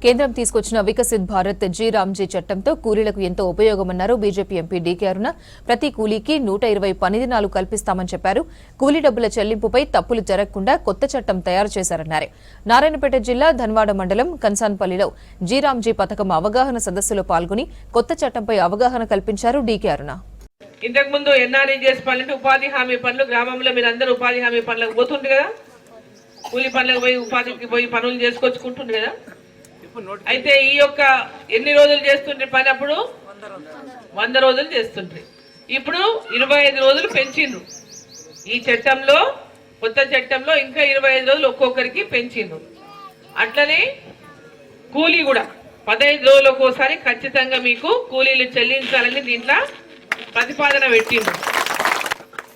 కేంద్రం తీసుకొచ్చిన వికసిత్ భారత్ జీ రామ్జీ చట్టంతో కూలీలకు ఎంతో ఉపయోగమన్నారు బీజేపీ ఎంపీ డీకే అరుణ. ప్రతి కూలీకి 120 పని దినాలు కల్పిస్తామని చెప్పారు. కూలీ డబ్బుల చెల్లింపుపై తప్పులు జరగకుండా కొత్త చట్టం తయారు చేశారన్నారు. నారాయణపేట జిల్లా ధన్వాడ మండలం కన్సాన్పల్లిలో జీ రామ్జీ పథకం అవగాహన సదస్సులో పాల్గొని కొత్త చట్టంపై అవగాహన కల్పించారు డీకే అరుణ. ఇంతకు ముందు ఎన్ఆర్ఈజీఎస్ పనులు ఉపాధి హామీ పనులు గ్రామంలో మీరందరూ ఉపాధి హామీ పనులకు పోతుండే కదా, కూలీ పనులకు పోయి ఉపాధికి పోయి పనులు చేసుకొచ్చుకుంటుండే కదా. అయితే ఈ యొక్క ఎన్ని రోజులు చేస్తుంటే పని అప్పుడు 100 రోజులు చేస్తుంటే ఇప్పుడు 25 రోజులు పెంచిండ్రు. ఈ చట్టంలో కొత్త చట్టంలో ఇంకా 25 రోజులు ఒక్కొక్కరికి పెంచిండ్రు. అట్లనే కూలీ కూడా 15 రోజులకు ఒకసారి ఖచ్చితంగా మీకు కూలీలు చెల్లించాలని దీంట్లో ప్రతిపాదన పెట్టిండ్రు.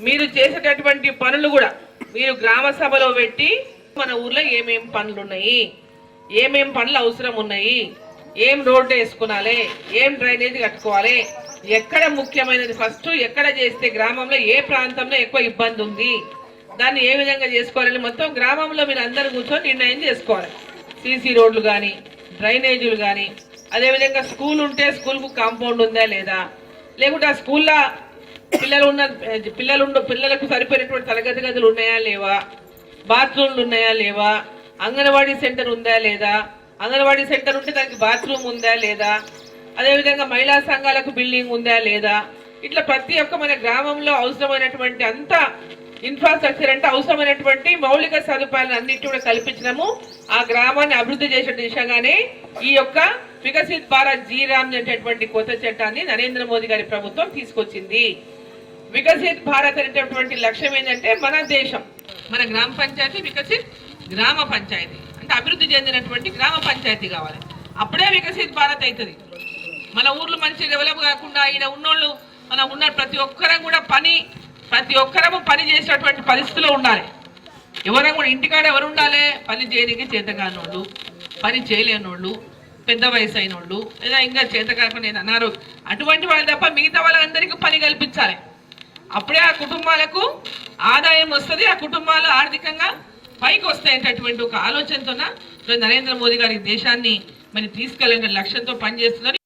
మీరు చేసేటటువంటి పనులు కూడా మీరు గ్రామ సభలో పెట్టి మన ఊర్లో ఏమేం పనులు ఉన్నాయి, ఏమేం పనులు అవసరం ఉన్నాయి, ఏం రోడ్డు వేసుకునాలి, ఏం డ్రైనేజ్ కట్టుకోవాలి, ఎక్కడ ముఖ్యమైనది ఫస్ట్ ఎక్కడ చేస్తే గ్రామంలో ఏ ప్రాంతంలో ఎక్కువ ఇబ్బంది ఉంది, దాన్ని ఏ విధంగా చేసుకోవాలని మొత్తం గ్రామంలో మీరు అందరూ కూర్చొని నిర్ణయం చేసుకోవాలి. సీసీ రోడ్లు కానీ డ్రైనేజీలు కానీ, అదేవిధంగా స్కూల్ ఉంటే స్కూల్కు కాంపౌండ్ ఉందా లేదా, లేకుంటే ఆ స్కూల్లో పిల్లలకు సరిపోయినటువంటి తరగతి గదులు ఉన్నాయా లేవా, బాత్రూమ్లు ఉన్నాయా లేవా, అంగన్వాడీ సెంటర్ ఉందా లేదా, అంగన్వాడీ సెంటర్ ఉంటే దానికి బాత్రూమ్ ఉందా లేదా, అదేవిధంగా మహిళా సంఘాలకు బిల్డింగ్ ఉందా లేదా, ఇట్లా ప్రతి ఒక్క మన గ్రామంలో అవసరమైనటువంటి అంత ఇన్ఫ్రాస్ట్రక్చర్ అంటే అవసరమైనటువంటి మౌలిక సదుపాయాలను అన్నింటి కూడా కల్పించడము, ఆ గ్రామాన్ని అభివృద్ధి చేసే దిశగానే ఈ యొక్క వికసిత్ భారత్ జీ రామ్జీ అనేటటువంటి కొత్త చట్టాన్ని నరేంద్ర మోదీ గారి ప్రభుత్వం తీసుకొచ్చింది. వికసిత్ భారత్ అనేటటువంటి లక్ష్యం ఏంటంటే మన దేశం, మన గ్రామ పంచాయతీ వికసిత్ గ్రామ పంచాయతీ అంటే అభివృద్ధి చెందినటువంటి గ్రామ పంచాయతీ కావాలి. అప్పుడే వికసిత్ భారత్ అవుతుంది. మన ఊర్లు మంచి డెవలప్ కాకుండా ఈయన ఉన్నోళ్ళు మనం ఉన్న ప్రతి ఒక్కరము పని చేసేటువంటి పరిస్థితిలో ఉండాలి. ఎవరైనా కూడా ఇంటికాడ ఎవరు ఉండాలి, పని చేయడానికి చేతకానోళ్ళు, పని చేయలేనోళ్ళు, పెద్ద వయసు అయిన వాళ్ళు, లేదా ఇంకా చేత కాకుండా అన్నారు అటువంటి వాళ్ళు తప్ప మిగతా వాళ్ళందరికీ పని కల్పించాలి. అప్పుడే ఆ కుటుంబాలకు ఆదాయం వస్తుంది, ఆ కుటుంబాలు ఆర్థికంగా పైకి వస్తాయనేటటువంటి ఒక ఆలోచనతో నరేంద్ర మోదీ గారి దేశాన్ని మరి తీసుకెళ్ళిన లక్ష్యంతో పనిచేస్తున్నారు.